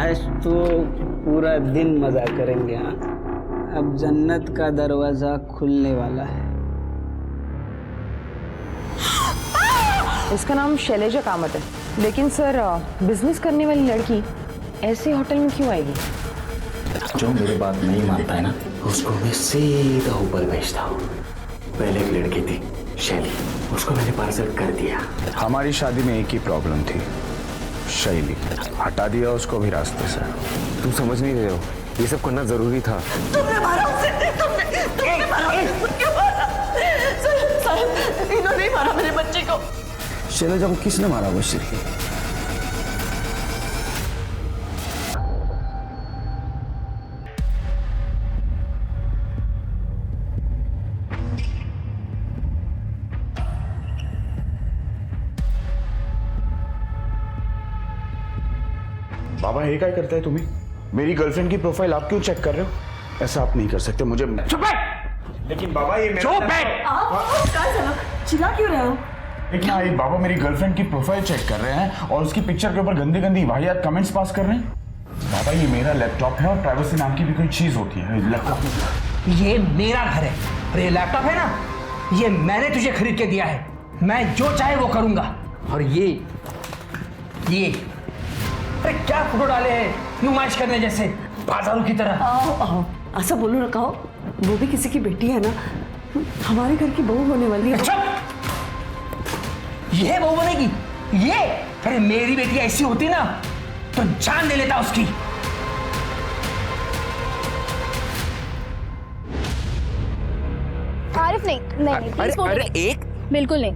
आज तो पूरा दिन मजा करेंगे। हाँ, अब जन्नत का दरवाजा खुलने वाला है। इसका नाम शैलेजा कामत है, लेकिन सर बिजनेस करने वाली लड़की ऐसे होटल में क्यों आएगी? जो मेरी बात नहीं मानता है ना, उसको मैं सीधा ऊपर भेजता हूँ। पहले एक लड़की थी शैली, उसको मैंने पार्सल कर दिया। हमारी शादी में एक ही प्रॉब्लम थी, शैली। हटा दिया उसको भी रास्ते से। तुम समझ नहीं रहे हो, ये सब करना जरूरी था। तुमने मारा उसे, तुमने मारा, क्यों मारा? सर, इन्होंने ही मारा मेरे बच्चे को। शैलेजा को किसने मारा? वो श्री। बाबा हे क्या करता है तुम्हें? मेरी गर्लफ्रेंड की प्रोफाइल आप क्यों चेक कर रहे हो? ऐसा आप नहीं कर सकते। मुझे चुप बैठ। लेकिन बाबा ये चुप बैठ। चिल्ला क्यों रहे हो? लेकिन ये बाबा मेरी गर्लफ्रेंड की प्रोफाइल चेक कर रहे हैं और उसकी पिक्चर के ऊपर गंदी गंदी वाहियात कमेंट्स पास कर रहे हैं। बाबा ये मेरा लैपटॉप है और प्राइवेसी नाम की भी कोई चीज होती है लैपटॉप। ये मेरा घर है और ये लैपटॉप है ना, ये मैंने तुझे खरीद के दिया है। मैं जो चाहे वो करूंगा। और ये अरे क्या फोटो डाले हैं नुमाइश करने जैसे, बाजारों की तरह। आओ, ऐसा बोलो ना, कहो वो भी किसी की बेटी है ना, हमारे घर की बहू होने वाली है। ये बहू बनेगी ये? अरे मेरी बेटी ऐसी होती ना तो जान दे लेता उसकी। आरिफ नहीं, प्लीज फोटो अरे नहीं। एक बिल्कुल नहीं।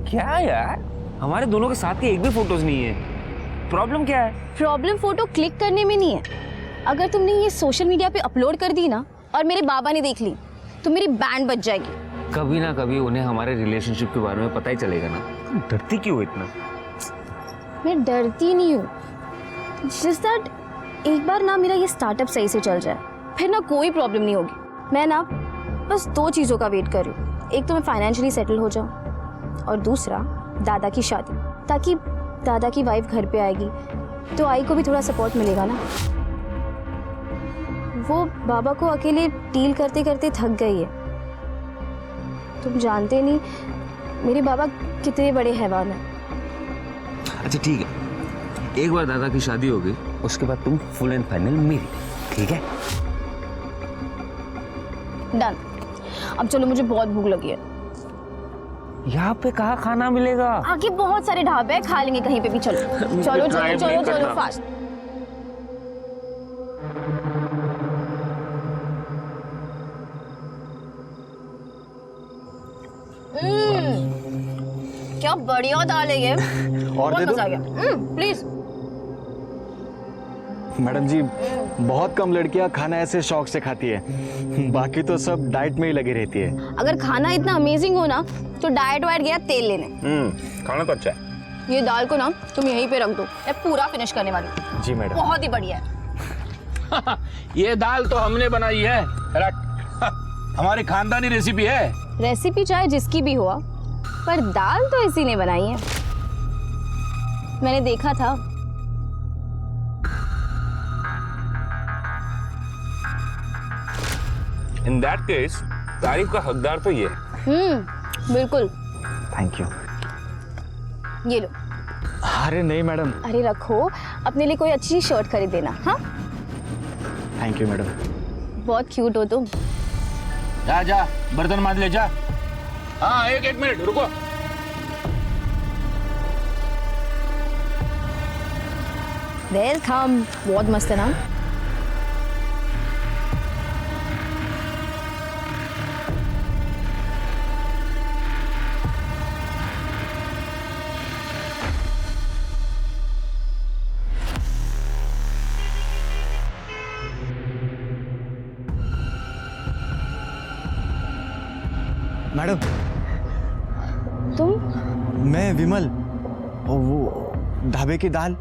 क्या यार, हमारे दोनों के साथ की एक भी फोटोज नहीं है। प्रॉब्लम क्या है? प्रॉब्लम फोटो क्लिक करने में नहीं है। अगर तुमने ये सोशल मीडिया पे अपलोड कर दी ना और मेरे बाबा ने देख ली तो मेरी बैंड बज जाएगी। कभी ना कभी उन्हें हमारे रिलेशनशिप के बारे में पता ही चलेगा ना। तुम डरती क्यों हो इतना? मैं डरती नहीं हूँ, जस्ट दैट एक बार ना मेरा ये स्टार्टअप सही से चल जाए, फिर ना कोई प्रॉब्लम नहीं होगी। मैं ना बस 2 चीज़ों का वेट कर रही हूँ। एक तो मैं फाइनेंशियली सेटल हो जाऊँ और दूसरा दादा की शादी, ताकि दादा की वाइफ घर पे आएगी तो आई को भी थोड़ा सपोर्ट मिलेगा ना। वो बाबा को अकेले डील करते करते थक गई है। तुम जानते नहीं मेरे बाबा कितने बड़े हैवान हैं। अच्छा ठीक है, एक बार दादा की शादी होगी उसके बाद तुम फुल एंड फाइनल मेरी, ठीक है? डन। अब चलो, मुझे बहुत भूख लगी है। यहाँ पे कहाँ खाना मिलेगा? आगे बहुत सारे ढाबे हैं, खा लेंगे कहीं पे भी। चलो चलो चलो चलो चलो फास्ट। क्या बढ़िया दाल है ये। और दे दो। मजा आ गया। प्लीज। मैडम जी, बहुत कम लड़कियां खाना ऐसे शौक से खाती है, बाकी तो सब डाइट में ही लगी रहती है। अगर खाना इतना अमेजिंग हो ना तो डाइट वाइट गया तेल लेने। खाना तो अच्छा है। ये दाल को ना तुम यहीं पे रख दो, मैं पूरा फिनिश करने वाली हूँ। जी मैडम। बहुत ही बढ़िया है। ये दाल तो हमने बनाई है, हमारी खानदानी रेसिपी है। रेसिपी चाहे जिसकी भी हो, पर दाल तो इसी ने बनाई है। मैंने देखा था। इन दैट केस तारीफ का हकदार तो ये है। बिल्कुल। Thank you. ये लो। अरे नहीं मैडम। अरे रखो, अपने लिए कोई अच्छी शर्ट खरीद देना। हाँ, थैंक यू मैडम। बहुत क्यूट हो तुम। जा जा बर्तन मांज ले जा। हाँ, एक मिनट रुको। वेलकम। बहुत मस्त है ना। मैडम। तुम? मैं विमल। और वो ढाबे की दाल।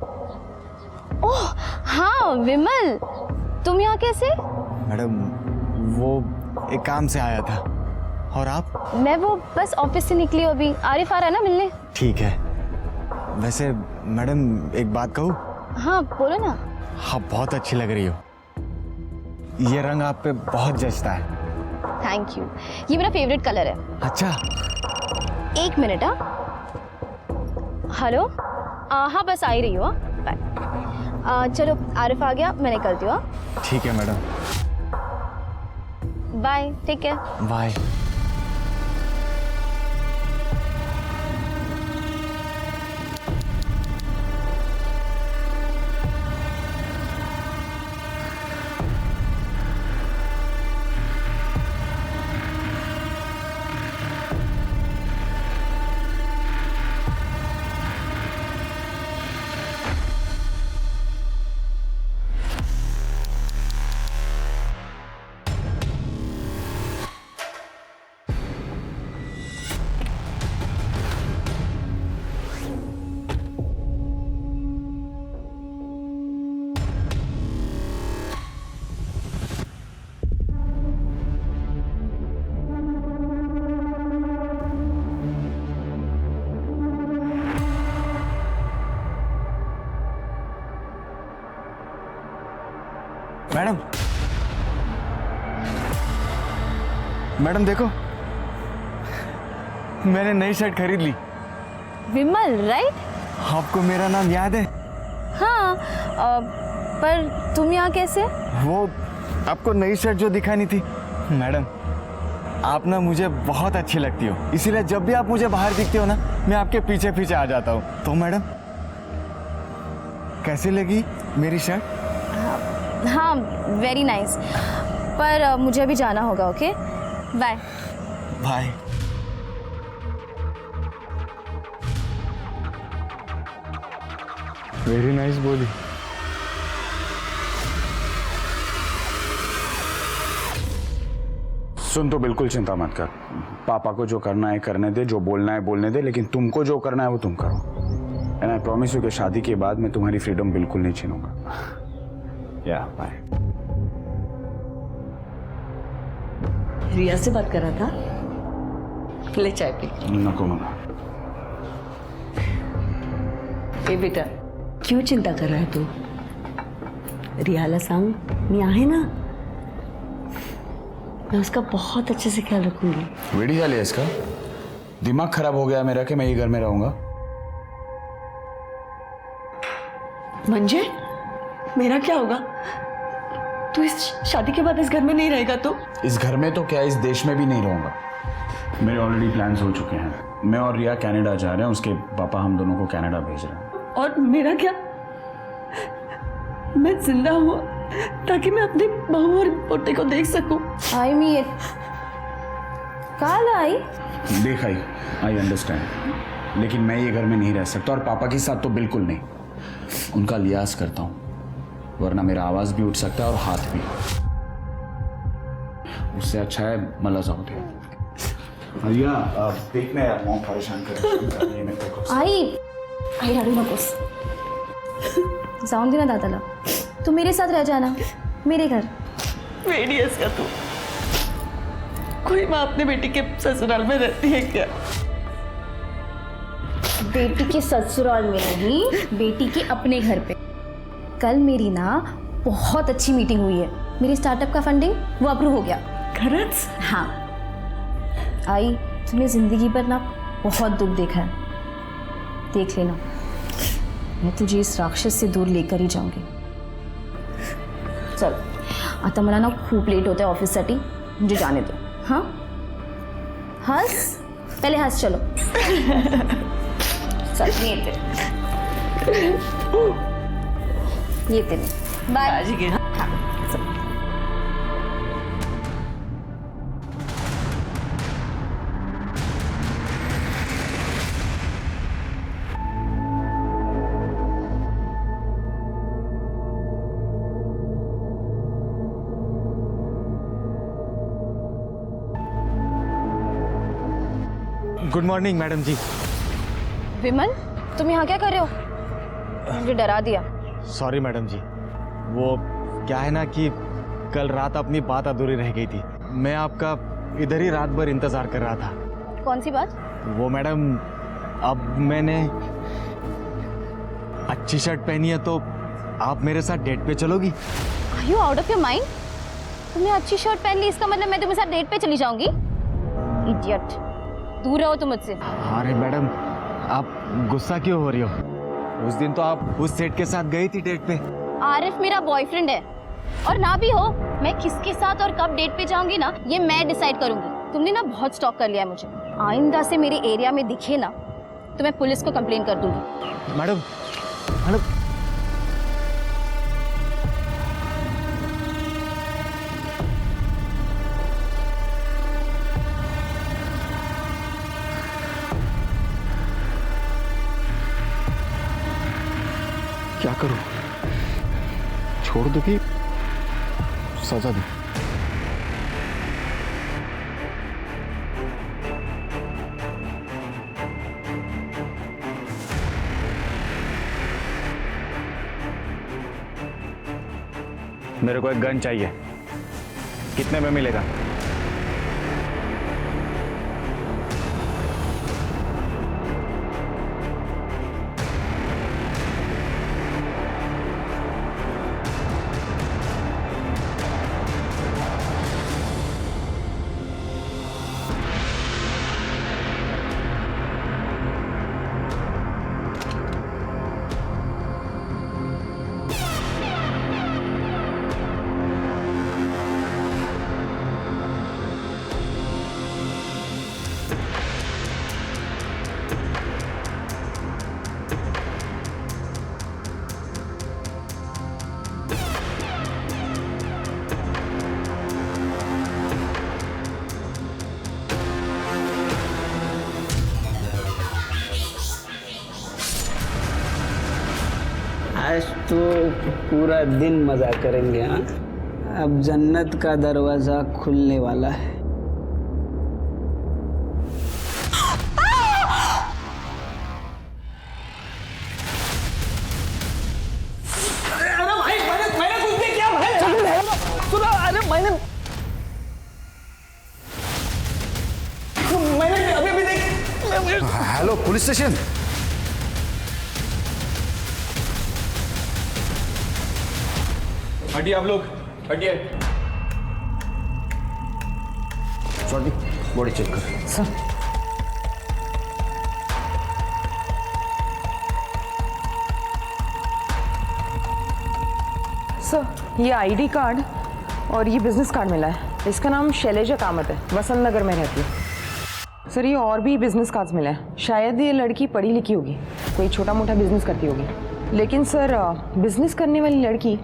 ओह हाँ विमल, तुम यहाँ कैसे? मैडम वो एक काम से आया था। और आप? मैं वो बस ऑफिस से निकली अभी। आरिफ आ रहा है ना मिलने। ठीक है। वैसे मैडम एक बात कहूँ? हाँ बोलो ना। आप बहुत अच्छी लग रही हो। ये रंग आप पे बहुत जचता है। थैंक यू, ये मेरा फेवरेट कलर है। अच्छा, एक मिनट। हाँ हेलो, हाँ बस आ ही रही हो। बाय। चलो आरिफ आ गया, मैं निकलती हूँ। ठीक है मैडम, बाय, ठीक है। बाय। मैडम, मैडम देखो, मैंने नई शर्ट खरीद ली। विमल राइट? आपको मेरा नाम याद है? हाँ, पर तुम यहाँ कैसे? वो आपको नई शर्ट जो दिखानी थी। मैडम, आप ना मुझे बहुत अच्छी लगती हो, इसीलिए जब भी आप मुझे बाहर दिखते हो ना, मैं आपके पीछे पीछे आ जाता हूँ। तो मैडम, कैसी लगी मेरी शर्ट? हाँ वेरी नाइस, पर मुझे अभी जाना होगा। Okay bye. Bye. Very nice बोली। सुन, तो बिल्कुल चिंता मत कर। पापा को जो करना है करने दे, जो बोलना है बोलने दे, लेकिन तुमको जो करना है वो तुम करो। एंड आई प्रॉमिस यू कि शादी के बाद मैं तुम्हारी फ्रीडम बिल्कुल नहीं छीनूंगा। या बाय। रिया से बात कर रहा था, ले चाय पी। नको मना। ए बेटा, क्यों चिंता कर रहा है तू? रियाला सांग मी आहे ना, मैं उसका बहुत अच्छे से ख्याल रखूंगी। वेड़ी झाली है इसका? दिमाग खराब हो गया मेरा कि मैं ये घर में रहूंगा। मंजे, मेरा क्या होगा? तू इस शादी के बाद इस घर में नहीं रहेगा तो? इस घर में तो क्या, इस देश में भी नहीं रहूंगा। मेरे ऑलरेडी प्लान्स हो चुके हैं। मैं और रिया कनाडा जा रहे हैं, उसके पापा हम दोनों को कनाडा भेज रहे हैं। और मेरा क्या? मैं जिंदा हूँ ताकि मैं अपनी बहू और पोते को देख सकूं। आई मीन काल आई देख आई अंडरस्टैंड, लेकिन मैं ये घर में नहीं रह सकता, और पापा के साथ तो बिल्कुल नहीं। उनका लिहाज करता हूँ, वरना मेरा आवाज भी उठ सकता है और हाथ भी। उससे अच्छा है मला जाऊ दे। भैया देखना यार, मॉम परेशान कर। आई रडू नकोस, जाऊन दे ना दादाला, तू मेरे साथ रह जाना, मेरे घर। वेडी है इसका तू। कोई माँ अपने बेटी के ससुराल में रहती है क्या? बेटी के ससुराल में नहीं, बेटी के अपने घर पे। कल मेरी ना बहुत अच्छी मीटिंग हुई है, मेरी स्टार्टअप का फंडिंग वो अप्रूव हो गया। खरच? हाँ आई, तूने जिंदगी पर ना बहुत दुख देखा है, देख लेना, मैं तुझे इस राक्षस से दूर लेकर ही जाऊंगी। चल आता मला ना खूप लेट होता है ऑफिससाठी, मुझे जाने दो। हाँ हंस, पहले हंस। चलो चल ये तेरे बाय। आज के गुड मॉर्निंग मैडम जी। विमल, तुम यहाँ क्या कर रहे हो? मुझे डरा दिया। सॉरी मैडम जी, वो क्या है ना कि कल रात अपनी बात अधूरी रह गई थी। मैं आपका इधर ही रात भर इंतज़ार कर रहा था। कौन सी बात? वो मैडम, अब मैंने अच्छी शर्ट पहनी है तो आप मेरे साथ डेट पे चलोगी? Are you out of your mind? तुमने अच्छी शर्ट पहन ली, इसका मतलब मैं तुम्हारे साथ डेट पे चली जाऊंगी? इडियट, दूर रहो तुम मुझसे। अरे मैडम, आप गुस्सा क्यों हो रही हो? उस दिन तो आप उस सेठ के साथ गई थी डेट पे। आरिफ मेरा बॉयफ्रेंड है, और ना भी हो, मैं किसके साथ और कब डेट पे जाऊंगी ना, ये मैं डिसाइड करूंगी। तुमने ना बहुत स्टॉक कर लिया है मुझे। आइंदा से मेरे एरिया में दिखे ना तो मैं पुलिस को कंप्लेन कर दूंगी। मैडम, मैडम, क्या करूं? छोड़ दो कि सजा दो? मेरे को एक गन चाहिए। कितने में मिलेगा? आज तो पूरा दिन मजा करेंगे। हाँ, अब जन्नत का दरवाजा खुलने वाला है। Hello police station. हटिए आप लोग, हटिए। सॉरी, बॉडी चेक कर। सर, सर ये आईडी कार्ड और ये बिजनेस कार्ड मिला है। इसका नाम शैलेजा कामत है, वसंत नगर में रहती है। सर ये और भी बिजनेस कार्ड्स मिले हैं। शायद ये लड़की पढ़ी लिखी होगी, कोई छोटा मोटा बिजनेस करती होगी। लेकिन सर बिजनेस करने वाली लड़की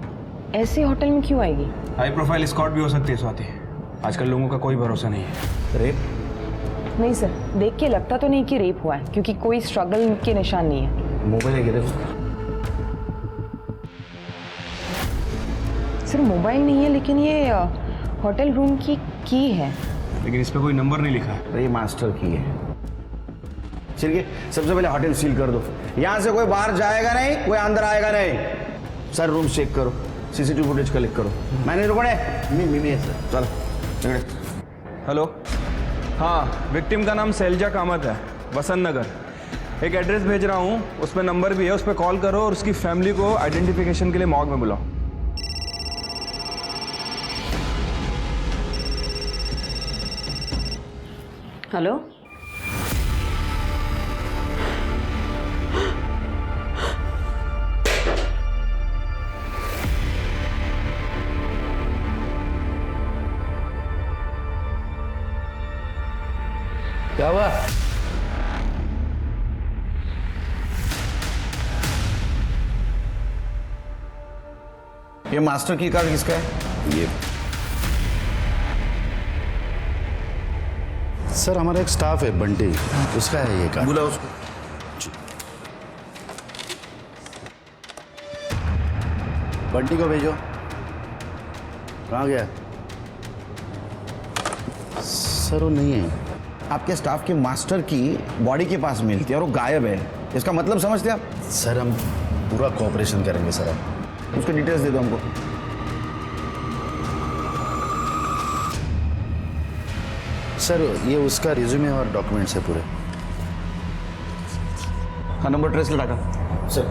ऐसे होटल में क्यों आएगी? हाई प्रोफाइल स्कॉट भी हो सकती है स्वाति। आजकल लोगों का कोई भरोसा नहीं है। रेप? नहीं सर, देख के लगता तो नहीं कि रेप हुआ है, क्योंकि कोई स्ट्रगल के निशान नहीं है। मोबाइल गिरे उसका? सर मोबाइल नहीं है, लेकिन ये होटल रूम की है। लेकिन इस पे कोई नंबर नहीं लिखा है। ये मास्टर की है। चलिए सबसे पहले होटल सील कर दो। यहाँ से कोई बाहर जाएगा नहीं, कोई अंदर आएगा नहीं। सर रूम चेक करो, सीसीटीवी फुटेज कलेक्ट करो। मैनेजर कौन है? मैं सर। चलो। हेलो, हाँ, विक्टिम का नाम शैलजा कामत है, वसंत नगर। एक एड्रेस भेज रहा हूँ, उस पर नंबर भी है, उस पर कॉल करो और उसकी फैमिली को आइडेंटिफिकेशन के लिए मॉर्ग में बुलाओ। हेलो, क्या हुआ? ये मास्टर की कार्ड किसका है? ये सर हमारा एक स्टाफ है बंटी, उसका है ये कार्ड। बुलाओ उसको। बंटी को भेजो। कहाँ गया? सर वो नहीं है। आपके स्टाफ के मास्टर की बॉडी के पास मिली थी और वो गायब है। इसका मतलब समझते आप? सर हम पूरा कोऑपरेशन करेंगे सर। आप उसके डिटेल्स दे दो हमको। सर ये उसका रिज्यूमे और डॉक्यूमेंट्स है पूरे। हाँ, नंबर ट्रेस लगा सर।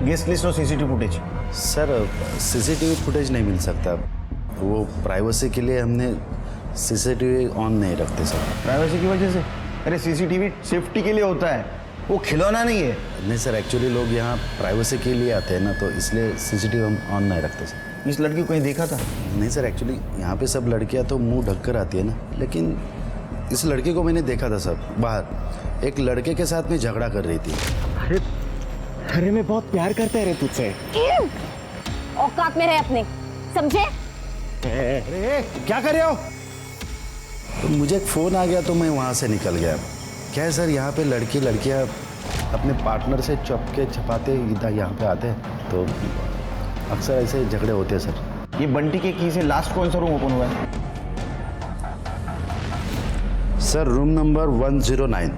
गेस्ट लिस्ट और CCTV footage. Sir CCTV footage नहीं मिल सकता, वो प्राइवेसी के लिए हमने सीसीटीवी ऑन नहीं रखते सर। प्राइवेसी की वजह से? अरे सीसीटीवी सेफ्टी के लिए होता है, वो खिलौना नहीं है। नहीं सर, एक्चुअली लोग यहाँ प्राइवेसी के लिए आते हैं ना, तो इसलिए सीसीटीवी हम ऑन नहीं रखते सर। इस लड़की को कहीं देखा था? नहीं सर, एक्चुअली यहाँ पे सब लड़कियाँ तो मुंह ढक कर आती है ना, लेकिन इस लड़के को मैंने देखा था सर बाहर, एक लड़के के साथ में झगड़ा कर रही थी। अरे मैं बहुत प्यार करता है तुझसे। औकात में रहे अपने, समझे? अरे क्या कर रहे हो? तो मुझे एक फ़ोन आ गया तो मैं वहाँ से निकल गया। क्या है सर, यहाँ पे लड़कियाँ अपने पार्टनर से चपके छपाते इधर यहाँ पे आते हैं, तो अक्सर ऐसे झगड़े होते हैं सर। ये बंटी के की से लास्ट कौन सा रूम ओपन हुआ है? Sir room number 109।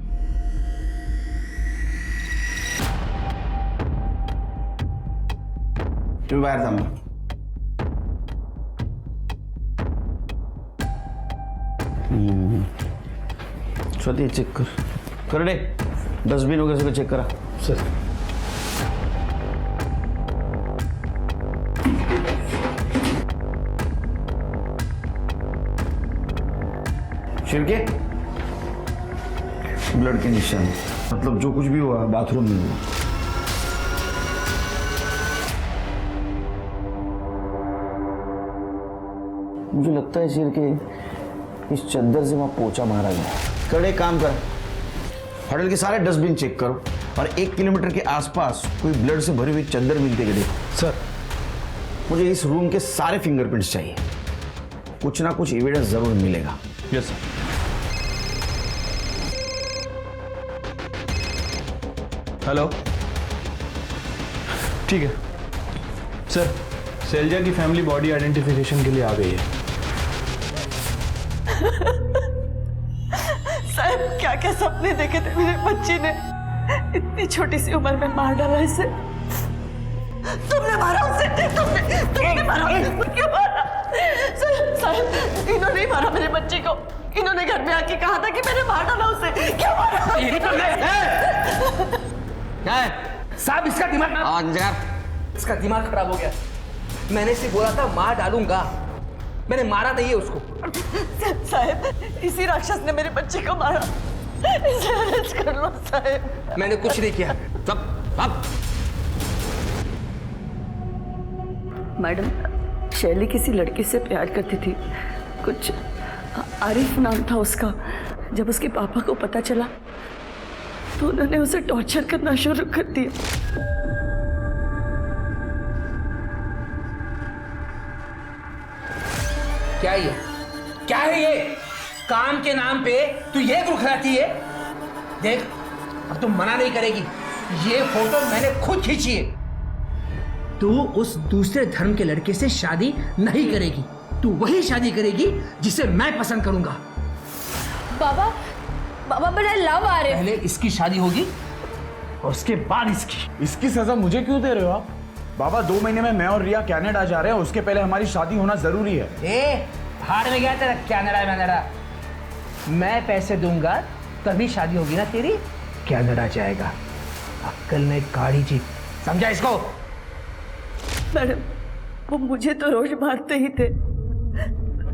तुम्हें बाहर था स्वाति, चेक कर दे डस्टबिन वगैरह से चेक करा सर। शिरके ब्लड के निशान, मतलब जो कुछ भी हुआ बाथरूम में हुआ। मुझे लगता है शिर के इस चद्दर से वहां पोछा मारा गया। कड़े काम कर, होटल के सारे डस्टबिन चेक करो और 1 किलोमीटर के आसपास कोई ब्लड से भरी हुई चद्दर मिलती है सर। मुझे इस रूम के सारे फिंगरप्रिंट्स चाहिए, कुछ ना कुछ एविडेंस जरूर मिलेगा। Yes sir. हेलो, ठीक है सर, शैलजा की फैमिली बॉडी आइडेंटिफिकेशन के लिए आ गई है। साहब क्या क्या सपने देखे थे मेरे बच्ची ने, इतनी छोटी सी उम्र में मार डाला इसे। तुमने मारा उसे, तुमने मारा उसे, क्यों मारा? साहब इन्होंने ही मारा मेरे बच्चे को, इन्होंने घर में आके कहा था कि मैंने मार डाला उसे, क्यों मारा? क्या है साहब, इसका दिमाग खराब हो गया। मैंने इसे बोला था मार डालूंगा, मैंने मारा नहीं है उसको। साहब इसी राक्षस ने मेरे बच्चे को मारा, इसे अरेस्ट कर लो साहब। मैंने कुछ नहीं किया। अब मैडम, शैली किसी लड़के से प्यार करती थी, कुछ आरिफ नाम था उसका। जब उसके पापा को पता चला तो उन्होंने उसे टॉर्चर करना शुरू कर दिया। क्या है ये? काम के नाम पे तू ये रुखराती है? देख, अब तू मना नहीं करेगी, ये फोटो मैंने खुद खींची है। तू उस दूसरे धर्म के लड़के से शादी नहीं करेगी, तू वही शादी करेगी जिसे मैं पसंद करूंगा। बाबा बड़ा लव आ रहे। पहले इसकी शादी होगी और उसके बाद इसकी सजा मुझे क्यों दे रहे हो आप? बाबा 2 महीने में मैं और रिया कनाडा जा रहे हैं, उसके पहले हमारी शादी होना जरूरी है। भाड़ में गया तेरा कनाडा। मैं पैसे दूंगा तभी शादी होगी ना तेरी। कनाडा जाएगा, अक्कल में गाड़ी जी, समझा इसको? मैडम वो मुझे तो रोज मारते ही थे,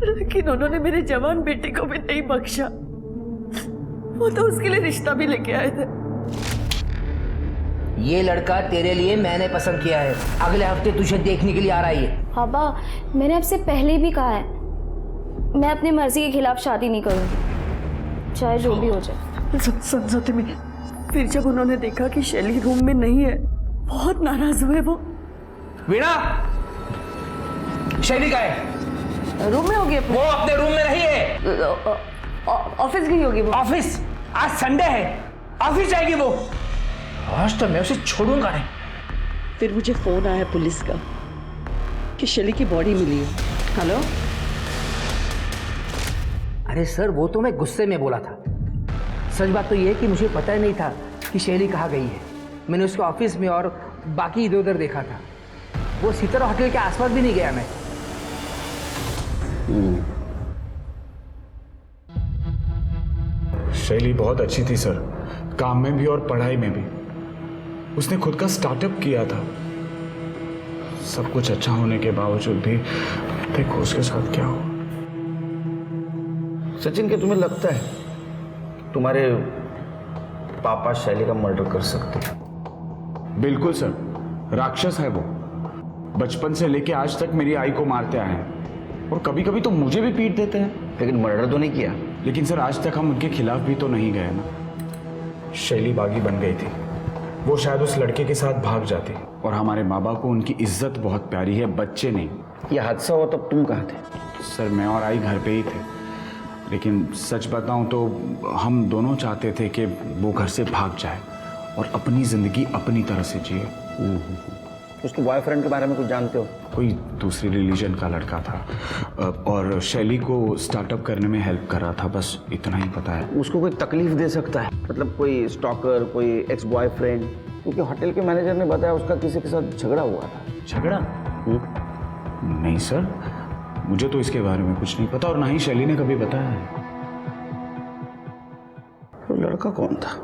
लेकिन उन्होंने मेरे जवान बेटे को भी नहीं बख्शा। वो तो उसके लिए रिश्ता भी लेके आए थे। ये लड़का तेरे लिए मैंने पसंद किया है, अगले हफ्ते तुझे देखने के लिए आ रहा है। पापा मैंने आपसे पहले भी कहा है, मैं अपनी मर्जी के खिलाफ शादी नहीं करूंगी, चाहे जो भी हो जाए। समझौते में फिर जब उन्होंने देखा कि शैली रूम में नहीं है, बहुत नाराज हुए वो। वीणा, शैली का है? रूम में होगी वो अपने रूम में नहीं है, ऑफिस गई होगी वो। ऑफिस? आज संडे है, ऑफिस जाएगी वो। आज तो मैं उसे छोड़ूंगा नहीं। फिर मुझे फोन आया पुलिस का कि शैली की बॉडी मिली है। हेलो? अरे सर, वो तो मैं गुस्से में बोला था। सच बात तो ये है कि मुझे पता ही नहीं था कि शैली कहाँ गई है। मैंने उसके ऑफिस में और बाकी इधर उधर देखा था, वो सितारा होटल के आसपास भी नहीं गया मैं। शैली बहुत अच्छी थी सर, काम में भी और पढ़ाई में भी। उसने खुद का स्टार्टअप किया था, सब कुछ अच्छा होने के बावजूद भी देखो उसके साथ क्या हो। सचिन, क्या तुम्हें लगता है तुम्हारे पापा शैली का मर्डर कर सकते हैं? बिल्कुल सर, राक्षस है वो। बचपन से लेके आज तक मेरी आई को मारते आए हैं और कभी कभी तो मुझे भी पीट देते हैं। लेकिन मर्डर तो नहीं किया। लेकिन सर आज तक हम उनके खिलाफ भी तो नहीं गए ना। शैली बागी बन गई थी, वो शायद उस लड़के के साथ भाग जाती और हमारे बाबा को उनकी इज्जत बहुत प्यारी है, बच्चे नहीं। ये हादसा हुआ तब तुम कहाँ थे? सर मैं और आई घर पे ही थे, लेकिन सच बताऊं तो हम दोनों चाहते थे कि वो घर से भाग जाए और अपनी ज़िंदगी अपनी तरह से जिए। उसके बॉयफ्रेंड के बारे में कुछ जानते हो? कोई दूसरी रिलीजन का लड़का था और शैली को स्टार्टअप करने में हेल्प कर रहा था, बस इतना ही पता है। उसको कोई तकलीफ दे सकता है? मतलब कोई स्टॉकर, कोई एक्स बॉयफ्रेंड? क्योंकि होटल के मैनेजर ने बताया उसका किसी के साथ झगड़ा हुआ था। झगड़ा? नहीं सर, मुझे तो इसके बारे में कुछ नहीं पता और ना ही शैली ने कभी बताया है। तो लड़का कौन था?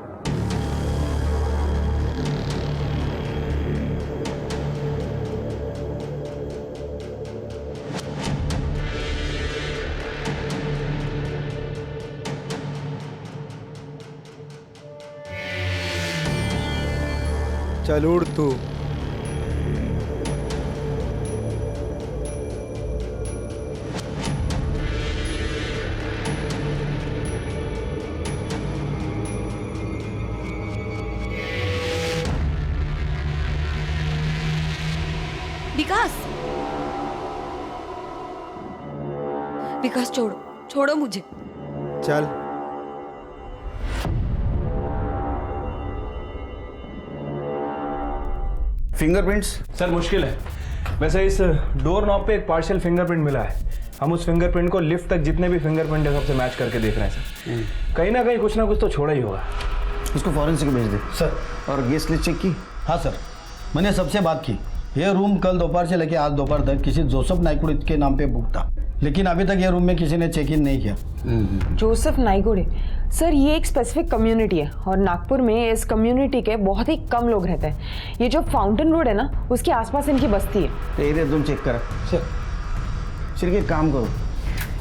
चल उड़ तू। विकास छोड़ो मुझे। चल। फिंगरप्रिंट्स? सर मुश्किल है। वैसे इस डोर नॉब पे एक पार्शियल फिंगरप्रिंट मिला है। हम उस फिंगरप्रिंट को लिफ्ट तक जितने भी फिंगरप्रिंट है सबसे मैच करके देख रहे हैं सर। कहीं ना कहीं कुछ ना कुछ तो छोड़ा ही होगा। उसको फॉरेंसिक भेज दे सर। और गेस्ट लिस्ट चेक की? हाँ सर, मैंने सबसे बात की। ये रूम कल दोपहर से लेकर आज दोपहर तक किसी जोसेफ नाइकुड़े के नाम पे बुक था, लेकिन अभी तक ये रूम में किसी ने चेक इन नहीं किया। जोसेफ नाइकुड़े सर, ये एक स्पेसिफिक कम्युनिटी है और नागपुर में इस कम्युनिटी के बहुत ही कम लोग रहते हैं। ये जो फाउंटेन रोड है ना, उसके आसपास इनकी बस्ती है। तो एरिया तुम चेक करा। सर सिर्फ एक काम करो,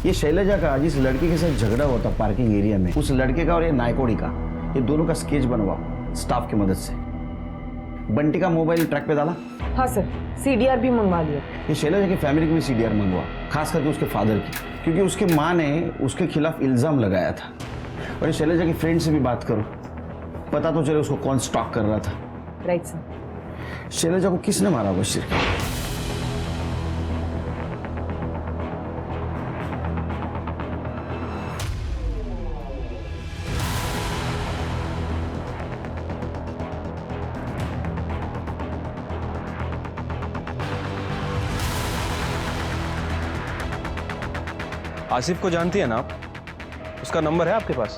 ये शैलजा का जिस लड़के के साथ झगड़ा हुआ था पार्किंग एरिया में, उस लड़के का और ये नायकोड़ी का, ये दोनों का स्केच बनवाओ स्टाफ की मदद से। बंटी का मोबाइल ट्रैक पे डाला? हाँ सर, CDR भी मंगवा लिया। ये शैलजा की फैमिली की भी CDR मंगवा, खास करके उसके फादर की, क्योंकि उसके माँ ने उसके खिलाफ इल्ज़ाम लगाया था। और ये शैलजा की फ्रेंड से भी बात करो, पता तो चले उसको कौन स्टॉक कर रहा था। Right sir. शैलजा को किसने मारा होगा सिर्फ? आसिफ को जानती है ना आप? उसका नंबर है आपके पास?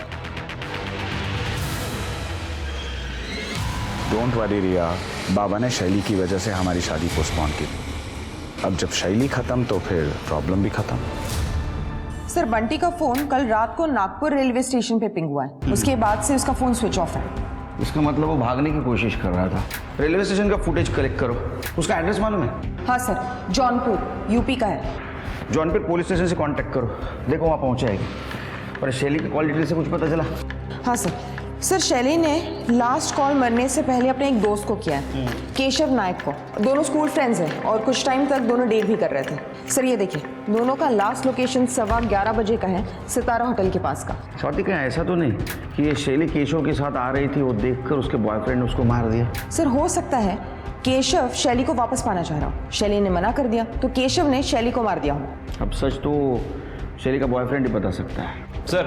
डोंट वरी रिया, बाबा ने शैली की वजह से हमारी शादी पोस्टपोन की। अब जब शैली खत्म तो फिर प्रॉब्लम भी खत्म। सर बंटी का फोन कल रात को नागपुर रेलवे स्टेशन पे पिंग हुआ है। उसके बाद से उसका फोन स्विच ऑफ है। इसका मतलब वो भागने की कोशिश कर रहा था। रेलवे स्टेशन का फुटेज कलेक्ट करो। उसका एड्रेस मालूम है? हाँ सर, जौनपुर UP का है। जौनपुर पुलिस स्टेशन से कांटेक्ट करो, देखो वहाँ पहुँच जाएगी। और शैली की कॉल डिटेल से कुछ पता चला? हाँ सर, शैली ने लास्ट कॉल मरने से पहले अपने एक दोस्त को किया है, केशव नायक को। दोनों स्कूल फ्रेंड्स हैं और कुछ टाइम तक दोनों डेट भी कर रहे थे। सर ये देखिए, दोनों का लास्ट लोकेशन 11:15 बजे का है, सितारा होटल के पास का। स्वाति, क्या ऐसा तो नहीं कि ये शैली केशव के साथ आ रही थी, वो देखकर उसके बॉयफ्रेंड ने उसको मार दिया? सर हो सकता है केशव शैली को वापस पाना चाह रहा हो, शैली ने मना कर दिया तो केशव ने शैली को मार दिया हो। अब सच तो शैली का बॉयफ्रेंड ही बता सकता है। सर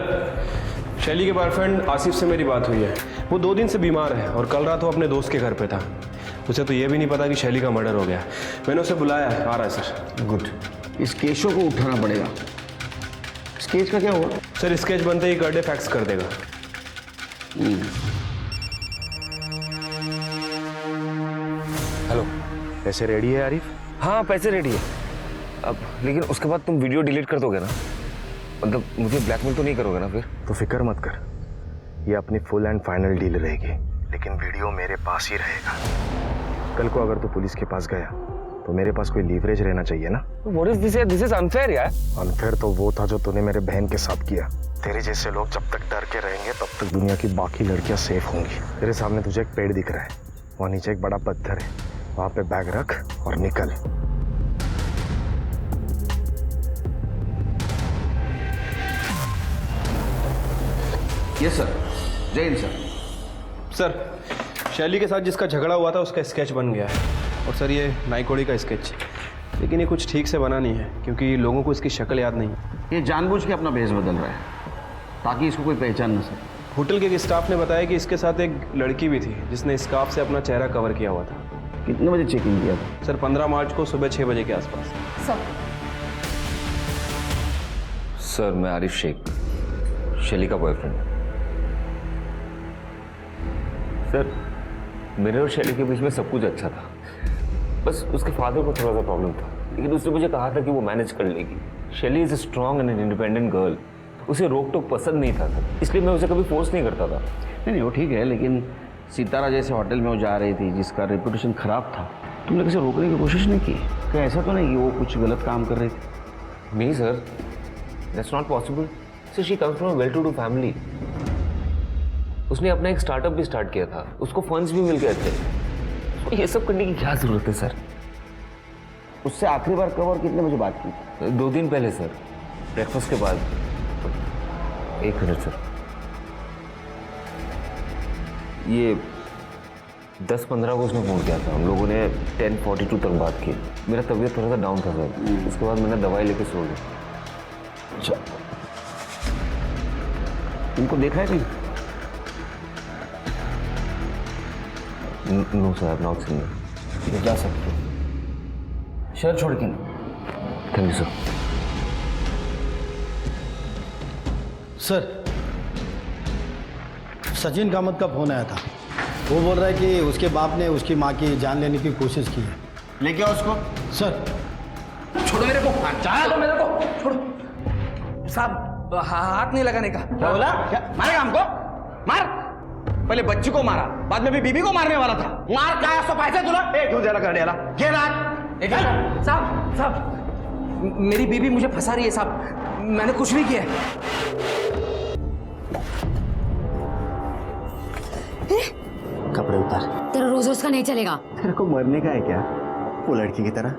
शैली के बॉयफ्रेंड आसिफ से मेरी बात हुई है। वो 2 दिन से बीमार है और कल रात वो अपने दोस्त के घर पे था। उसे तो ये भी नहीं पता कि शैली का मर्डर हो गया। मैंने उसे बुलाया है, आ रहा है सर। गुड। इस केशव को उठाना पड़ेगा। स्केच का क्या हुआ? सर स्केच बनते ही कर दे, फैक्स कर देगा। हेलो, पैसे रेडी है आरिफ? हाँ पैसे रेडी है। अब लेकिन उसके बाद तुम वीडियो डिलीट कर दोगे ना? मतलब मुझे ब्लैकमेल तो नहीं करोगे ना फिर? तो फिक्र मत कर, ये अपनी फुल एंड फाइनल डील रहेगी, लेकिन वीडियो मेरे पास ही रहेगा। कल को अगर तू पुलिस के पास गया तो मेरे पास कोई लीवरेज रहना चाहिए ना। What is this? This is unfair यार। अनफेयर तो वो था जो तूने मेरे बहन के साथ किया। तेरे जैसे लोग जब तक डर के रहेंगे तब तक दुनिया की बाकी लड़कियां सेफ होंगी। तेरे सामने तुझे एक पेड़ दिख रहा है, वहां नीचे एक बड़ा पत्थर है, वहां पे बैग रख और निकल। Yes sir. जय हिंद सर। सर, शैली के साथ जिसका झगड़ा हुआ था उसका स्केच बन गया है। और सर ये नाइकोड़ी का स्केच, लेकिन ये कुछ ठीक से बना नहीं है क्योंकि लोगों को इसकी शक्ल याद नहीं है। ये जानबूझ के अपना भेष बदल रहा है ताकि इसको कोई पहचान न सके। होटल के एक स्टाफ ने बताया कि इसके साथ एक लड़की भी थी जिसने स्कार्फ से अपना चेहरा कवर किया हुआ था। कितने बजे चेकिंग किया था? सर 15 मार्च को सुबह 6 बजे के आसपास। सर मैं आरिफ शेख, शैली का बॉयफ्रेंड। सर मेरे और शैली के बीच में सब कुछ अच्छा था, बस उसके फादर को थोड़ा सा प्रॉब्लम था, लेकिन उसने मुझे कहा था कि वो मैनेज कर लेगी। शैली is a strong and independent girl, उसे रोक टोक पसंद नहीं था सर, इसलिए मैं उसे कभी फोर्स नहीं करता था। नहीं वो ठीक है, लेकिन सितारा जैसे होटल में वो जा रही थी जिसका रेपुटेशन खराब था, तुमने किसी रोकने की कोशिश नहीं की? क्या ऐसा तो नहीं कि वो कुछ गलत काम कर रही थी? नहीं sir, that's not possible. Sir she comes from a well to do family. उसने अपना एक स्टार्टअप भी स्टार्ट किया था, उसको फंड्स भी मिल गए थे, तो ये सब करने की क्या जरूरत है सर? उससे आखिरी बार कब और कितने बजे बात की? 2 दिन पहले सर, ब्रेकफास्ट के बाद। 1 मिनट सर, ये 10-15 को उसने फ़ोन किया था, हम लोगों ने 10:42 तक बात की। मेरा तबीयत थोड़ा सा डाउन था सर, उसके बाद मैंने दवाई लेके सो गया। अच्छा, तुमको देखा है कहीं? No sir, I have not seen him. जा सकते हो, शहर छोड़ के नहीं। Thank you sir. Sir, Sachin Kamat का फोन आया था। वो बोल रहा है कि उसके बाप ने उसकी माँ की जान लेने की कोशिश की है। लेके आओ उसको। सर छोड़ो मेरे को, जाने दो मेरे को, छोड़ो। साहब हाथ नहीं लगाने का। क्या बोला? क्या मारेगा हमको? मार। पहले बच्ची को मारा, बाद में भी बीबी को मारने वाला था। मार का सो पैसे तुला? क्यों दे रहा करने वाला? ये रात। साहब मेरी बीबी मुझे फंसा रही है साहब, मैंने कुछ नहीं किया। कपड़े उतार। तेरा रोज रोज का नहीं चलेगा। तेरे को मरने का है क्या वो लड़की की तरह?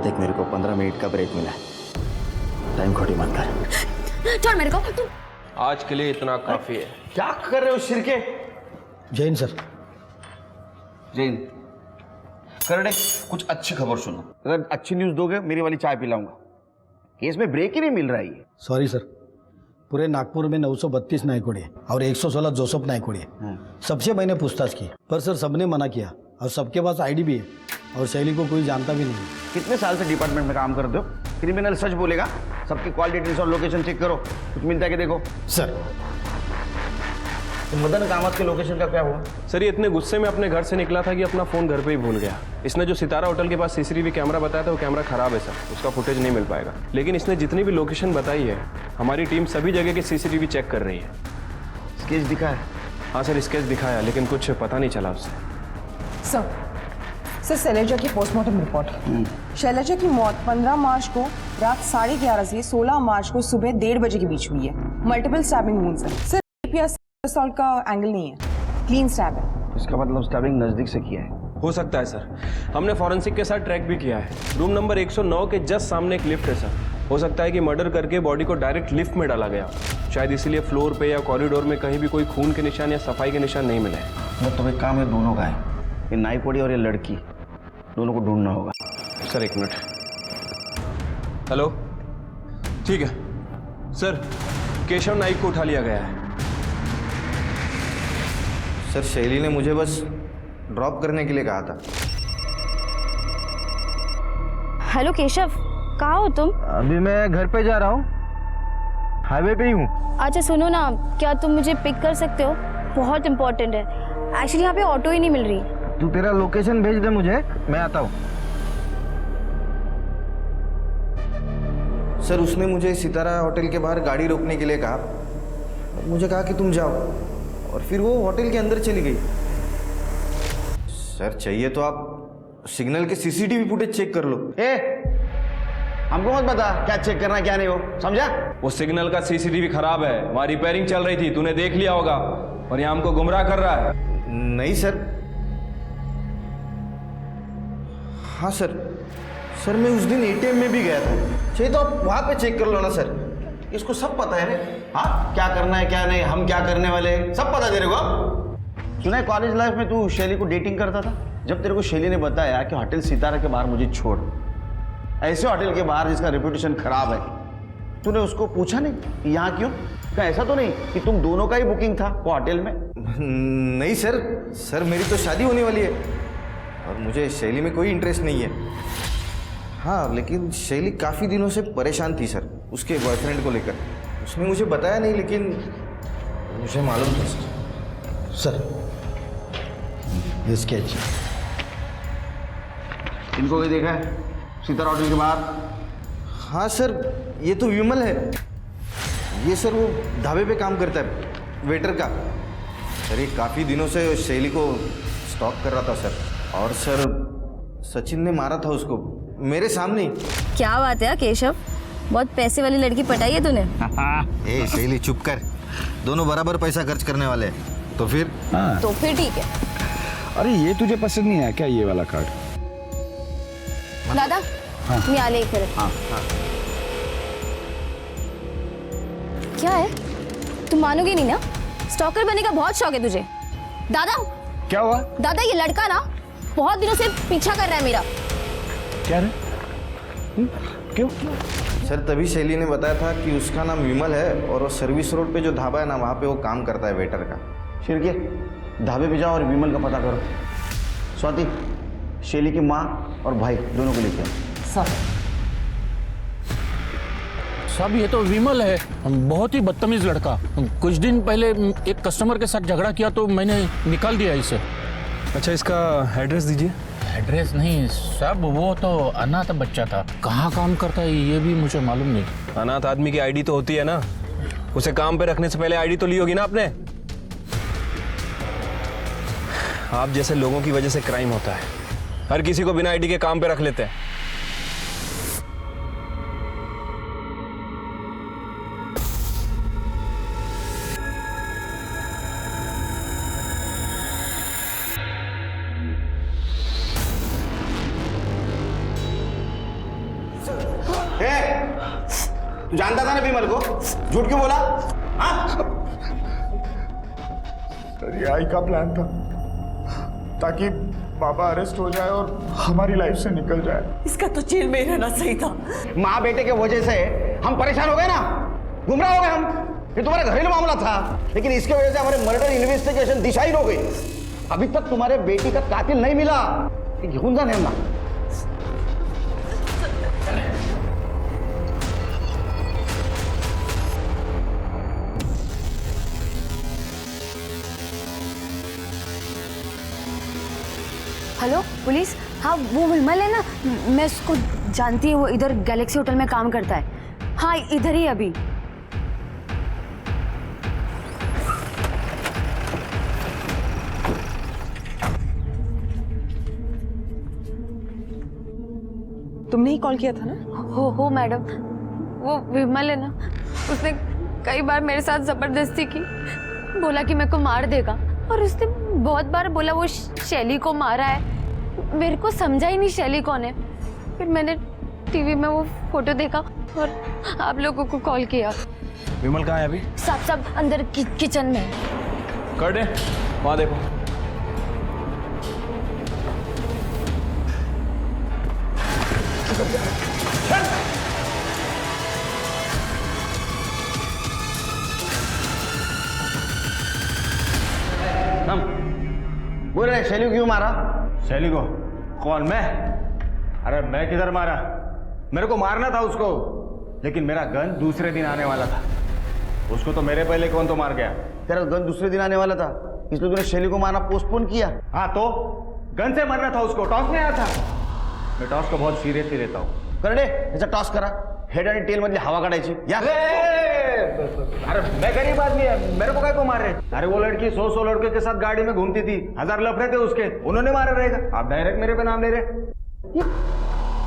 देख मेरे को 15 मिनट का ब्रेक मिला है, टाइम खोटी मत कर। छोड़ मेरे को। तू आज के लिए इतना काफी है। क्या कर रहे हो शिरके? जैन सर। जैन करड़े, कुछ अच्छी खबर सुनो। अगर अच्छी न्यूज दोगे मेरी वाली चाय पिलाऊंगा। केस में ब्रेक ही नहीं मिल रहा है ये। सॉरी सर, पूरे नागपुर में 932 नायकोड़े और 116 जोसफ नायकोड़े, सबसे मैंने पूछताछ की, पर सर सबने मना किया और सबके पास आईडी भी है और शैली को कोई जानता भी नहीं। कितने साल से डिपार्टमेंट में काम करते हो? क्रिमिनल सच बोलेगा। सबकी कॉल डिटेल्स और लोकेशन चेक करो, कुछ मिलता है कि देखो। सर तो मदन कामत के लोकेशन का क्या हुआ? सर ये इतने गुस्से में अपने घर से निकला था कि अपना फ़ोन घर पे ही भूल गया। इसने जो सितारा होटल के पास सीसीटीवी कैमरा बताया था वो कैमरा खराब है सर, उसका फुटेज नहीं मिल पाएगा। लेकिन इसने जितनी भी लोकेशन बताई है, हमारी टीम सभी जगह के सीसीटीवी चेक कर रही है। स्केच दिखा है? हाँ सर, स्केच दिखाया, लेकिन कुछ पता नहीं चला उससे। सर शैलजा की पोस्टमार्टम रिपोर्ट। शैलजा की मौत 15 मार्च को रात 11:30 से 16 मार्च को सुबह 1:30 बजे के बीच हुई है। मल्टीपल स्टैबिंग वुंड्स हैं। सर असॉल्ट का एंगल नहीं है, क्लीन स्टैब है। इसका मतलब स्टैबिंग नजदीक से किया है। हो सकता है सर, हमने फॉरेंसिक के साथ ट्रैक भी किया है। रूम नंबर 109 के जस्ट सामने एक लिफ्ट है सर। हो सकता है कि मर्डर करके बॉडी को डायरेक्ट लिफ्ट में डाला गया, शायद इसीलिए फ्लोर पे या कॉरिडोर में कहीं भी कोई खून के निशान या सफाई के निशान नहीं मिले। मतलब तुम्हें काम है दोनों का है, ये नाईकोड़ी और ये लड़की, दोनों को ढूंढना होगा। Sir 1 minute. हेलो, ठीक है सर, केशव नाइक को उठा लिया गया है। सर शैली ने मुझे बस ड्रॉप करने के लिए कहा था। हेलो केशव, कहाँ हो तुम? अभी मैं घर पे जा रहा हूँ, हाईवे पे ही हूँ। अच्छा सुनो ना, क्या तुम मुझे पिक कर सकते हो? बहुत इंपॉर्टेंट है एक्चुअली, यहाँ पे ऑटो ही नहीं मिल रही। तू तेरा लोकेशन भेज दे मुझे, मैं आता हूँ। सर उसने मुझे सितारा होटल के बाहर गाड़ी रोकने के लिए कहा, मुझे कहा कि तुम जाओ, और फिर वो होटल के अंदर चली गई। सर चाहिए तो आप सिग्नल के सीसीटीवी फुटेज चेक कर लो। हमको मत बता क्या चेक करना क्या नहीं हो, समझा? वो सिग्नल का सीसीटीवी खराब है, वहां रिपेयरिंग चल रही थी, तूने देख लिया होगा और यहाँ हमको गुमराह कर रहा है। नहीं सर। हाँ सर, सर मैं उस दिन एटीएम में भी गया था, चाहिए तो आप वहां पे चेक कर लो ना सर। इसको सब पता है रे, हाँ क्या करना है क्या नहीं, हम क्या करने वाले हैं, सब पता तेरे को। सुना है कॉलेज लाइफ में तू शैली को डेटिंग करता था? जब तेरे को शैली ने बताया कि होटल सितारा के बाहर मुझे छोड़, ऐसे होटल के बाहर जिसका रेपुटेशन खराब है, तूने उसको पूछा नहीं कि यहाँ क्यों? क्या ऐसा तो नहीं कि तुम दोनों का ही बुकिंग था वो होटल में? नहीं सर, सर मेरी तो शादी होने वाली है और मुझे शैली में कोई इंटरेस्ट नहीं है। हाँ, लेकिन शैली काफ़ी दिनों से परेशान थी सर उसके बॉयफ्रेंड को लेकर। उसने मुझे बताया नहीं लेकिन मुझे मालूम था सर। सर ये स्केच इनको भी देखा है सितारा होटल के बाहर? हाँ सर, ये तो विमल है। ये सर वो ढाबे पे काम करता है, वेटर का। सर ये काफ़ी दिनों से शैली को स्टॉक कर रहा था सर। और सर सचिन ने मारा था उसको मेरे सामने ही। क्या बात है केशव, बहुत पैसे वाली लड़की पटाई है तूने। ए शैली चुप कर, दोनों बराबर पैसा खर्च करने वाले हैं। तो फिर? हाँ। तो फिर ठीक है। अरे ये तुझे पसंद नहीं आया क्या ये वाला कार्ड? दादा मैं आले एक मिनट। हाँ। क्या है, तुम मानोगे नहीं ना, स्टॉकर बनने का बहुत शौक है तुझे। दादा क्या हुआ? दादा ये लड़का ना बहुत दिनों से पीछा कर रहा है मेरा। क्या रे? क्यों? सर तभी शैली ने बताया था कि उसका नाम विमल है और वो सर्विस रोड पे जो ढाबा है ना वहाँ पे वो काम करता है वेटर का। शिरके ढाबे पे जाओ और विमल का पता करो। स्वाति शैली की माँ और भाई दोनों को लेके आओ। साहब ये तो विमल है, बहुत ही बदतमीज लड़का। कुछ दिन पहले एक कस्टमर के साथ झगड़ा किया तो मैंने निकाल दिया इसे। अच्छा इसका एड्रेस दीजिए। एड्रेस नहीं साहब, वो तो अनाथ बच्चा था, कहाँ काम करता है ये भी मुझे मालूम नहीं। अनाथ आदमी की आईडी तो होती है ना, उसे काम पे रखने से पहले आईडी तो ली होगी ना आपने। आप जैसे लोगों की वजह से क्राइम होता है, हर किसी को बिना आईडी के काम पे रख लेते हैं। तू जानता था ना विमल को, झूठ क्यों बोला? रिहाई का प्लान था ताकि पापा अरेस्ट हो जाए और हमारी लाइफ से निकल जाए। इसका तो जेल में रहना सही था। माँ बेटे के वजह से हम परेशान हो गए ना, गुमराह हो गए हम। ये तुम्हारा घरेलू मामला था, लेकिन इसके वजह से हमारे मर्डर इन्वेस्टिगेशन दिशाहीन हो गई। अभी तक तुम्हारे बेटी का कातिल नहीं मिला। घेऊन जा ना। हेलो पुलिस, हाँ वो विमल है ना, मैं उसको जानती हूँ, वो इधर गैलेक्सी होटल में काम करता है। हाँ इधर ही अभी। तुमने ही कॉल किया था ना? हो मैडम, वो विमल है ना, उसने कई बार मेरे साथ जबरदस्ती की, बोला कि मेरे को मार देगा और उसने बहुत बार बोला वो शैली को मारा है। मेरे को समझा ही नहीं शैली कौन है। फिर मैंने टीवी में वो फोटो देखा और आप लोगों को कॉल किया। विमल कहाँ है अभी? सब अंदर किचन में। कर दे, वहाँ देखो। बोल रहे शैली को क्यों मारा? शैली को? कौन, मैं? अरे मैं किधर मारा? मेरे को मारना था उसको, लेकिन मेरा गन दूसरे दिन आने वाला था। उसको तो मेरे पहले कौन तो मार गया। तेरा गन दूसरे दिन आने वाला था, इसलिए तूने शैली को मारना पोस्टपोन किया। हाँ तो गन से मारना था उसको, टॉस में आया था। मैं टॉस को बहुत सीरियसली लेता हूँ। कर दे, याचा टॉस करा। हेड आणि टेल मधली हवा काढायची। या अरे मैं गरीब आदमी है, मेरे को काय को मार रहे? अरे वो लड़की 100 लड़के के साथ गाड़ी में घूमती थी, 1000 लफड़े थे उसके, उन्होंने मारा रहेगा। आप डायरेक्ट मेरे पे नाम ले रहे?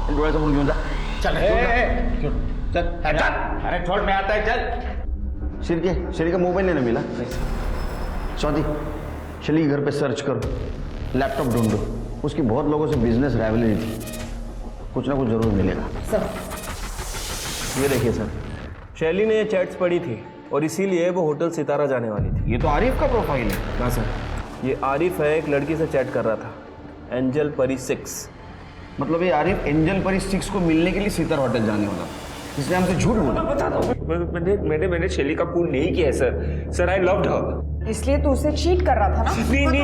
डोळ्याचा फोन घेऊन जा। चल चल चल, अरे छोड़, मैं आता है, चल। शेरी का मोबाइल नहीं मिला? चौधरी, चलिए घर पे सर्च करो, लैपटॉप ढूंढो, उसकी बहुत लोगों से बिजनेस राइवलरी थी, कुछ ना कुछ जरूर मिलेगा। सर ये देखिए सर, शैली ने ये चैट्स पढ़ी थी और इसीलिए वो होटल सितारा जाने वाली थी। ये तो आरिफ का प्रोफाइल है। हाँ सर, ये आरिफ है, एक लड़की से चैट कर रहा था, एंजल परी 6। मतलब ये आरिफ एंजल परी 6 को मिलने के लिए सितारा होटल जाने वाला, इसलिए हमसे झूठ बोला। बता दो, मैंने शैली का खून नहीं किया है सर, आई लव्ड हर। इसलिए तू उसे चीट कर रहा था ना?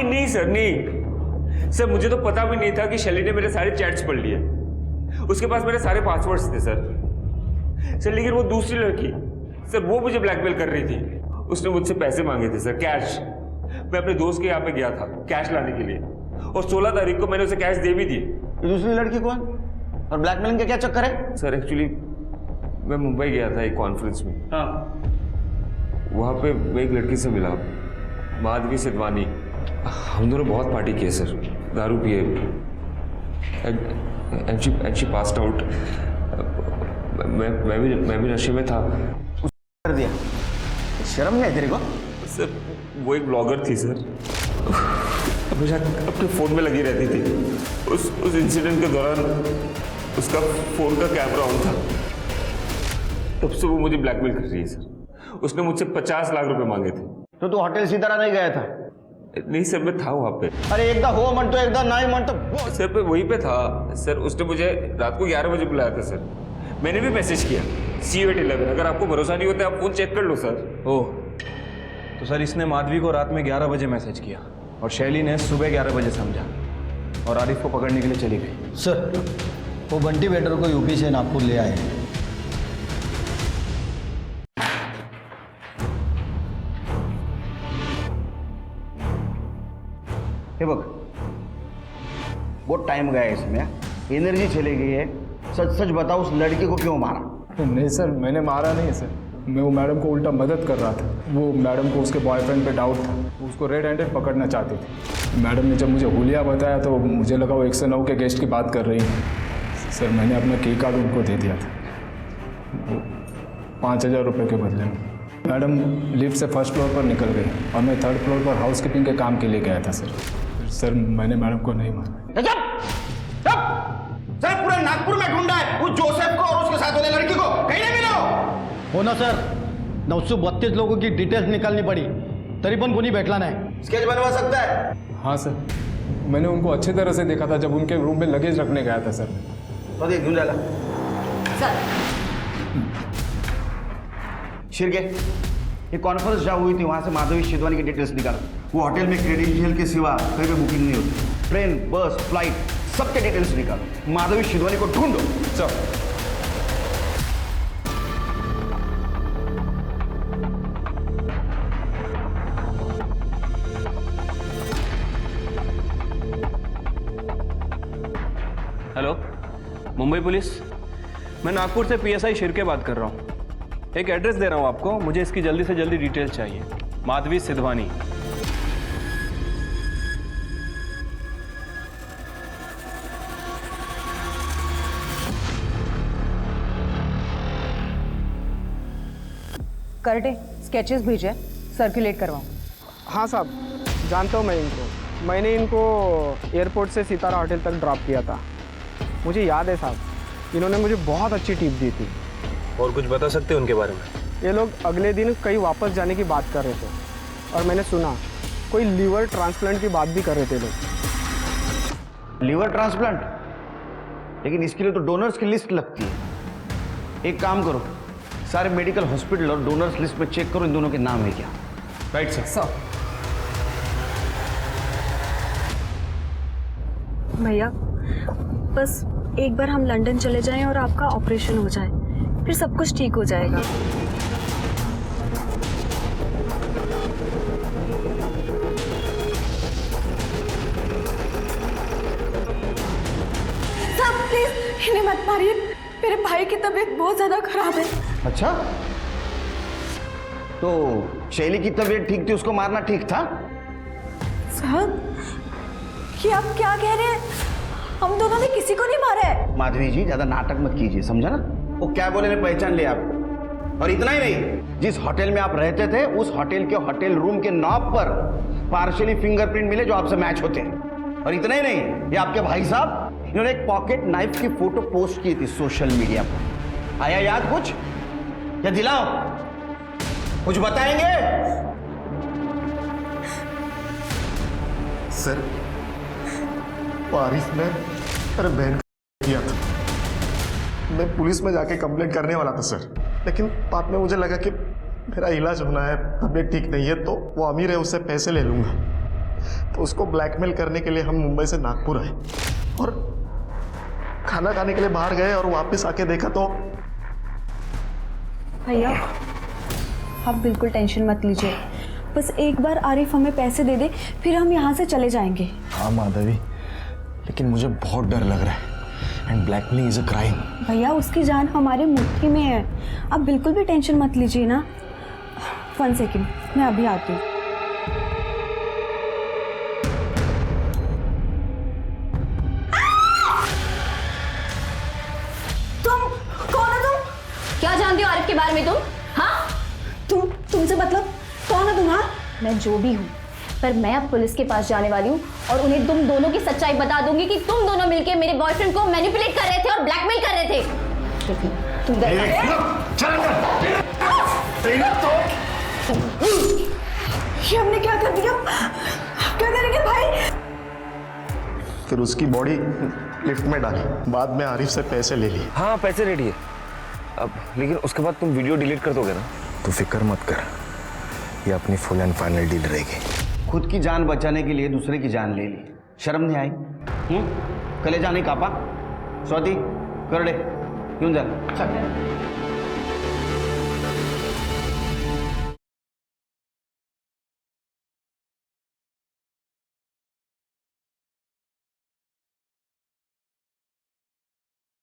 नहीं सर, नहीं सर, मुझे तो पता भी नहीं था कि शैली ने मेरे सारे चैट्स पढ़ लिए। उसके पास मेरे सारे पासवर्ड्स थे सर, लेकिन वो दूसरी लड़की सर, वो मुझे ब्लैकमेल कर रही थी। उसने मुझसे पैसे मांगे थे सर, कैश। मैं अपने दोस्त के यहाँ पे गया था कैश लाने के लिए, और 16 तारीख को मैंने उसे कैश दे भी दिए। दूसरी लड़की कौन और ब्लैकमेलिंग का क्या चक्कर है? सर एक्चुअली मैं मुंबई गया था एक कॉन्फ्रेंस में। हाँ, वहाँ पे मैं एक लड़की से मिला, माधवी सिद्धवानी। हम दोनों बहुत पार्टी किए सर, दारू पिए, एंड शी पास्ड आउट। मैं भी नशे में था। कर दिया, शर्म नहीं है तेरे को? सर वो एक ब्लॉगर थी सर, हमेशा अपने फ़ोन में लगी रहती थी। उस इंसिडेंट के दौरान उसका फ़ोन का कैमरा ऑन था, तब से वो मुझे ब्लैकमेल कर रही है सर। उसने मुझसे 50 लाख रुपए मांगे थे। तो तू हॉटेल सितारा नहीं गया था? नहीं सर, मैं था वहाँ पे। अरे एकदा हो म्हणतो, एकदा नाही म्हणतो। सर पे वहीं पे था सर। उसने मुझे रात को 11 बजे बुलाया था सर। मैंने भी मैसेज किया C811। अगर आपको भरोसा नहीं होता आप फोन चेक कर लो सर। ओह, तो सर इसने माधवी को रात में 11 बजे मैसेज किया और शैली ने सुबह 11 बजे समझा और आरिफ को पकड़ने के लिए चली गई। सर वो बंटी वेटर को यूपी से नागपुर ले आए। हे बघ, बहुत टाइम गया है इसमें, एनर्जी चली गई है। सच सच बताओ, उस लड़की को क्यों मारा? नहीं सर, मैंने मारा नहीं है सर, मैं वो मैडम को उल्टा मदद कर रहा था। वो मैडम को उसके बॉयफ्रेंड पे डाउट था, उसको रेड हैंडेड पकड़ना चाहती थी। मैडम ने जब मुझे हुलिया बताया तो मुझे लगा वो 109 के गेस्ट की बात कर रही है। सर मैंने अपना की कार्ड उनको दे दिया था, 5000 रुपये के बदले में। मैडम लिफ्ट से फर्स्ट फ्लोर पर निकल गई और मैं 3rd फ्लोर पर हाउसकीपिंग के काम के लिए गया था सर मैंने मैडम को नहीं मारा। सर पूरे नागपुर में ढूंढा है उस जोसेफ को और उसके साथ वाले लड़की को, कहीं नहीं मिला। हो ना सर, 932 लोगों की डिटेल्स निकालनी पड़ी, तरी पण कोणी भेटला नहीं। स्केच बनवा सकता है? हाँ सर, मैंने उनको अच्छी तरह से देखा था जब उनके रूम में लगेज रखने गया था सर। तो देख ढूंढ जाएगा शिरके, ये कॉन्फ्रेंस जहाँ हुई थी वहाँ से माधवी सिद्धवानी की डिटेल्स निकाल। वो होटल में क्रेडेंशियल के सिवा कहीं पे बुकिंग नहीं होती। ट्रेन, बस, फ्लाइट सबके डिटेल्स निकालो। माधवी सिद्धवानी को ढूंढो। सब हेलो, मुंबई पुलिस, मैं नागपुर से PSI शिरके बात कर रहा हूँ। एक एड्रेस दे रहा हूँ आपको, मुझे इसकी जल्दी से जल्दी डिटेल्स चाहिए। माधवी सिद्धवानी। करटे स्केचेस भेजे, सर्कुलेट करवाऊँ। हाँ साहब, जानता हूँ मैं इनको। मैंने इनको एयरपोर्ट से सितारा होटल तक ड्रॉप किया था। मुझे याद है साहब, इन्होंने मुझे बहुत अच्छी टिप दी थी। और कुछ बता सकते हैं उनके बारे में? ये लोग अगले दिन कहीं वापस जाने की बात कर रहे थे और मैंने सुना कोई लीवर ट्रांसप्लांट की बात भी कर रहे थे लोग। Liver transplant? लेकिन इसके लिए तो डोनर्स की लिस्ट लगती है। एक काम करो, सारे मेडिकल हॉस्पिटल और डोनर्स लिस्ट में चेक करो इन दोनों के नाम है क्या। Right sir. भैया बस एक बार हम लंदन चले जाएं और आपका ऑपरेशन हो जाए, फिर सब कुछ ठीक हो जाएगा। साहब प्लीज इन्हें मत मारिए, मेरे भाई की तबीयत बहुत ज्यादा खराब है। अच्छा, तो शैली की तबीयत ठीक थी, उसको मारना ठीक था? साहब, ये आप क्या कह रहे हैं? हम दोनों ने किसी को नहीं मारा है। माधवी जी, ज्यादा नाटक मत कीजिए, समझा ना? वो क्या बोले, ने पहचान लिया आपको। और इतना ही नहीं, जिस होटल में आप रहते थे उस होटल के होटल रूम के नॉब पर पार्शियली फिंगरप्रिंट मिले जो आपसे मैच होते हैं। और इतना ही नहीं, ये आपके भाई साहब, इन्होंने एक पॉकेट नाइफ की फोटो पोस्ट की थी सोशल मीडिया पर। आया याद कुछ? या दिलाओ, कुछ बताएंगे? सर, वो आरिफ ने मेरे बहन को किया था। मैं पुलिस में जाके कंप्लेंट करने वाला था सर, लेकिन बाद में मुझे लगा कि मेरा इलाज होना है, तबीयत ठीक नहीं है, तो वो अमीर है, उससे पैसे ले लूँगा। तो उसको ब्लैकमेल करने के लिए हम मुंबई से नागपुर आए और खाना खाने के लिए बाहर गए और वापस आके देखा तो भैया आप बिल्कुल टेंशन मत लीजिए, बस एक बार आरिफ हमें पैसे दे दे, फिर हम यहाँ से चले जाएंगे। हाँ माधवी, लेकिन मुझे बहुत डर लग रहा है and blackmailing is a crime. भैया उसकी जान हमारे मुट्ठी में है, आप बिल्कुल भी टेंशन मत लीजिए ना। 1 सेकेंड, मैं अभी आती हूँ। तुम कौन हो? तुम क्या जानती हो आरिफ के बारे में तुम? हाँ, तुमसे मतलब कौन हो तुम? हाँ, मैं जो भी हूँ, पर मैं अब पुलिस के पास जाने वाली हूँ और उन्हें तुम दोनों की सच्चाई बता दूंगी कि तुम दोनों मिलके मेरे बॉयफ्रेंड को मैनिपुलेट कर रहे थे और ब्लैकमेल कर रहे थे। तुम ये हमने क्या कर दिया? क्या करेंगे भाई? फिर उसकी बॉडी लिफ्ट में डाली, बाद में आरिफ से पैसे ले लिए। हाँ पैसे रेडी है अब, लेकिन उसके बाद तुम वीडियो डिलीट कर दोगे ना? तू फिक्र मत कर, ये अपनी फुल एंड फाइनल डील रहेगी। खुद की जान बचाने के लिए दूसरे की जान ले ली, शर्म नहीं आई? कलेजा नहीं कापा? स्वाति, करडे, क्यों जा?